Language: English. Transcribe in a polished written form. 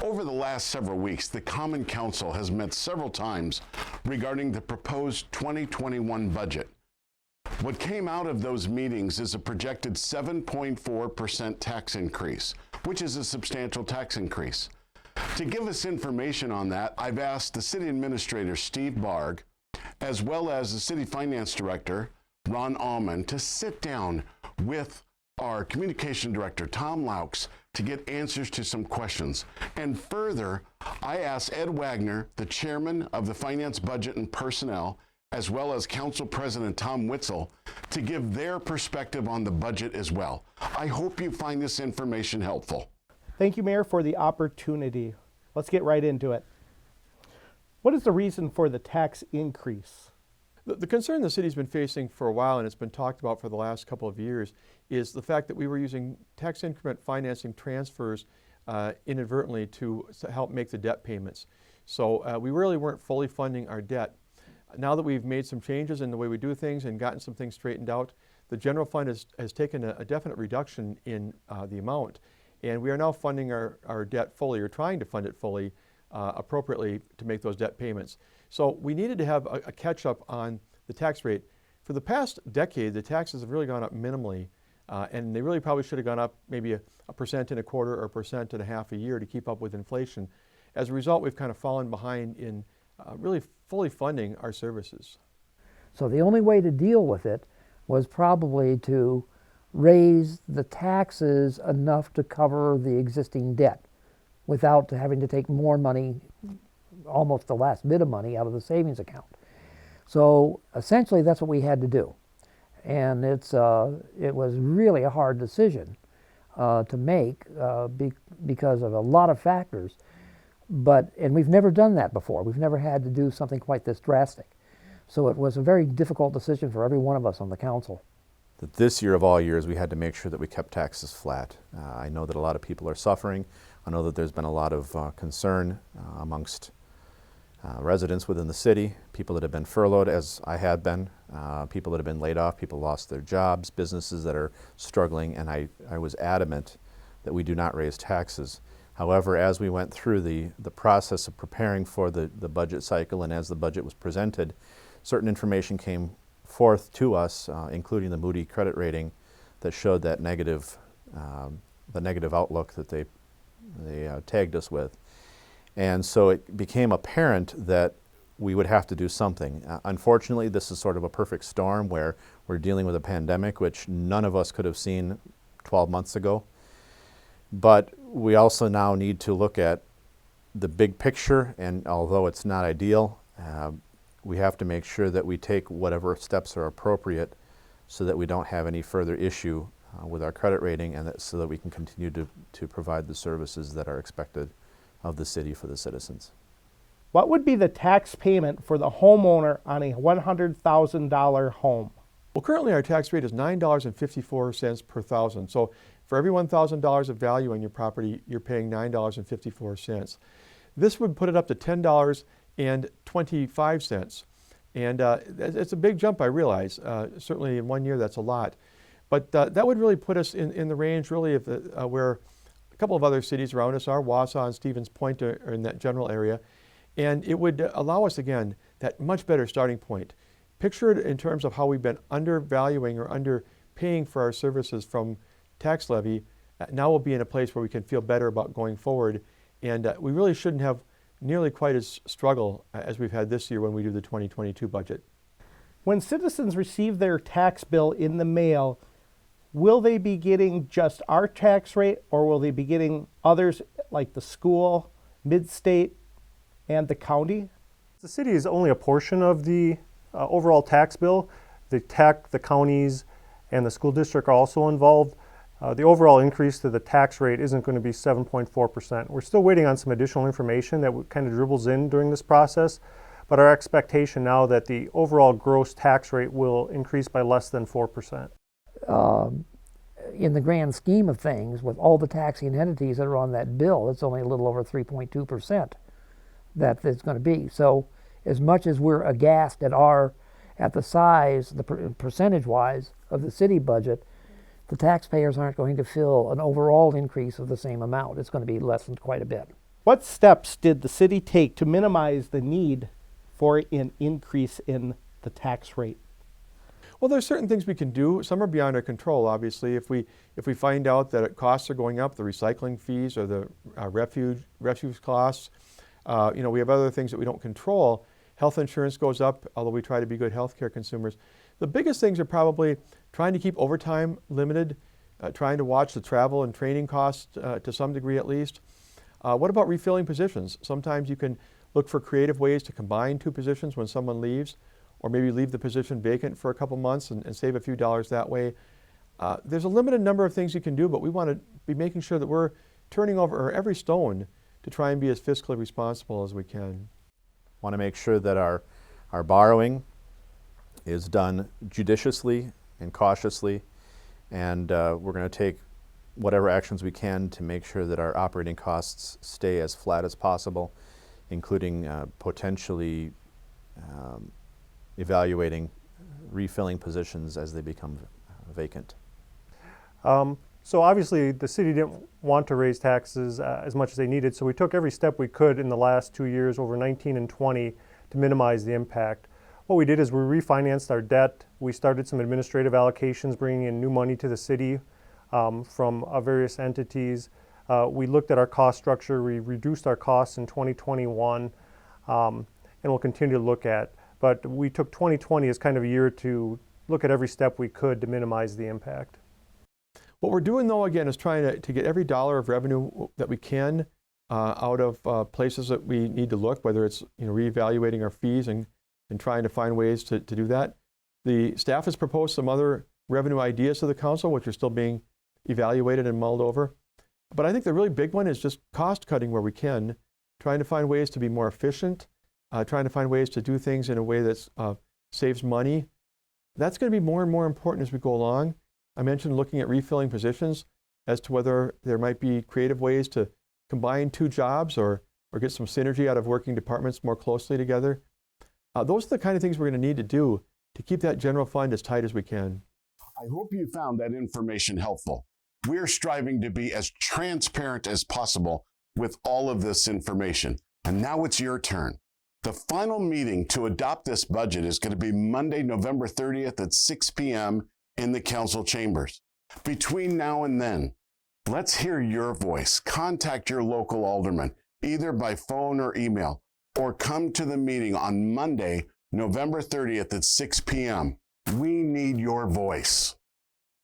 Over the last several weeks, the Common Council has met several times regarding the proposed 2021 budget. What came out of those meetings is a projected 7.4% tax increase, which is a substantial tax increase. To give us information on that, I've asked the City Administrator Steve Barg, as well as the City Finance Director Ron Aumann, to sit down with our Communication Director Tom Laux to get answers to some questions. And further, I asked Ed Wagner, the Chairman of the Finance, Budget, and Personnel, as well as Council President Tom Witzel, to give their perspective on the budget as well. I hope you find this information helpful. Thank you, Mayor, for the opportunity. Let's get right into it. What is the reason for the tax increase? The concern the city's been facing for a while, and it's been talked about for the last couple of years, is the fact that we were using tax increment financing transfers inadvertently to help make the debt payments. So we really weren't fully funding our debt. Now that we've made some changes in the way we do things and gotten some things straightened out, the general fund has taken a definite reduction in the amount, and we are now funding our debt fully, or trying to fund it fully, appropriately to make those debt payments. So we needed to have a catch-up on the tax rate. For the past decade, the taxes have really gone up minimally, and they really probably should have gone up maybe a 1.25% or 1.5% a year to keep up with inflation. As a result, we've kind of fallen behind in really fully funding our services. So the only way to deal with it was probably to raise the taxes enough to cover the existing debt without having to take more money, almost the last bit of money, out of the savings account. So essentially that's what we had to do. And it was really a hard decision to make because of a lot of factors. And we've never done that before. We've never had to do something quite this drastic. So it was a very difficult decision for every one of us on the council. That this year of all years, we had to make sure that we kept taxes flat. I know that a lot of people are suffering. I know that there's been a lot of concern amongst residents within the city, people that have been furloughed, as I had been, people that have been laid off, people lost their jobs, businesses that are struggling, and I was adamant that we do not raise taxes. However, as we went through the process of preparing for the budget cycle, and as the budget was presented, certain information came forth to us, including the Moody credit rating, that showed that the negative outlook that they tagged us with. And so it became apparent that we would have to do something. Unfortunately, this is sort of a perfect storm where we're dealing with a pandemic, which none of us could have seen 12 months ago. But we also now need to look at the big picture, and although it's not ideal, we have to make sure that we take whatever steps are appropriate so that we don't have any further issue with our credit rating, and so that we can continue to provide the services that are expected of the city for the citizens. What would be the tax payment for the homeowner on a $100,000 home? Well, currently our tax rate is $9.54 per thousand. So for every $1,000 of value on your property, you're paying $9.54. This would put it up to $10.25. And it's a big jump, I realize. Certainly in 1 year, that's a lot. But that would really put us in the range, really, of where a couple of other cities around us are. Wausau and Stevens Point are in that general area. And it would allow us, again, that much better starting point. Picture it in terms of how we've been undervaluing or underpaying for our services from tax levy. Now we'll be in a place where we can feel better about going forward. And we really shouldn't have nearly quite as struggle as we've had this year when we do the 2022 budget. When citizens receive their tax bill in the mail, will they be getting just our tax rate, or will they be getting others like the school, mid-state, and the county? The city is only a portion of the overall tax bill. The counties, and the school district are also involved. The overall increase to the tax rate isn't going to be 7.4%. We're still waiting on some additional information that kind of dribbles in during this process, but our expectation now that the overall gross tax rate will increase by less than 4%. In the grand scheme of things, with all the taxing entities that are on that bill, it's only a little over 3.2% that it's going to be. So as much as we're aghast at the size, the percentage-wise of the city budget, the taxpayers aren't going to feel an overall increase of the same amount. It's going to be less than quite a bit. What steps did the city take to minimize the need for an increase in the tax rate? Well, there's certain things we can do. Some are beyond our control, obviously. If we find out that costs are going up, the recycling fees or the refuse costs, we have other things that we don't control. Health insurance goes up, although we try to be good healthcare consumers. The biggest things are probably trying to keep overtime limited, trying to watch the travel and training costs to some degree at least. What about refilling positions? Sometimes you can look for creative ways to combine two positions when someone leaves, or maybe leave the position vacant for a couple months and save a few dollars that way. There's a limited number of things you can do, but we want to be making sure that we're turning over every stone to try and be as fiscally responsible as we can. Want to make sure that our borrowing is done judiciously and cautiously, and we're going to take whatever actions we can to make sure that our operating costs stay as flat as possible, including potentially evaluating refilling positions as they become vacant. So obviously the city didn't want to raise taxes as much as they needed, so we took every step we could in the last 2 years, over 19 and 20, to minimize the impact. What we did is we refinanced our debt. We started some administrative allocations, bringing in new money to the city from various entities. We looked at our cost structure. We reduced our costs in 2021, and we'll continue to look at. But we took 2020 as kind of a year to look at every step we could to minimize the impact. What we're doing, though, again, is trying to get every dollar of revenue that we can out of places that we need to look, whether it's reevaluating our fees and trying to find ways to do that. The staff has proposed some other revenue ideas to the council, which are still being evaluated and mulled over. But I think the really big one is just cost cutting where we can, trying to find ways to be more efficient, trying to find ways to do things in a way that saves money. That's going to be more and more important as we go along. I mentioned looking at refilling positions as to whether there might be creative ways to combine two jobs or get some synergy out of working departments more closely together. Those are the kind of things we're going to need to do to keep that general fund as tight as we can. I hope you found that information helpful. We're striving to be as transparent as possible with all of this information. And now it's your turn. The final meeting to adopt this budget is going to be Monday, November 30th at 6 p.m. in the council chambers. Between now and then, let's hear your voice. Contact your local alderman, either by phone or email, or come to the meeting on Monday, November 30th at 6 p.m. We need your voice.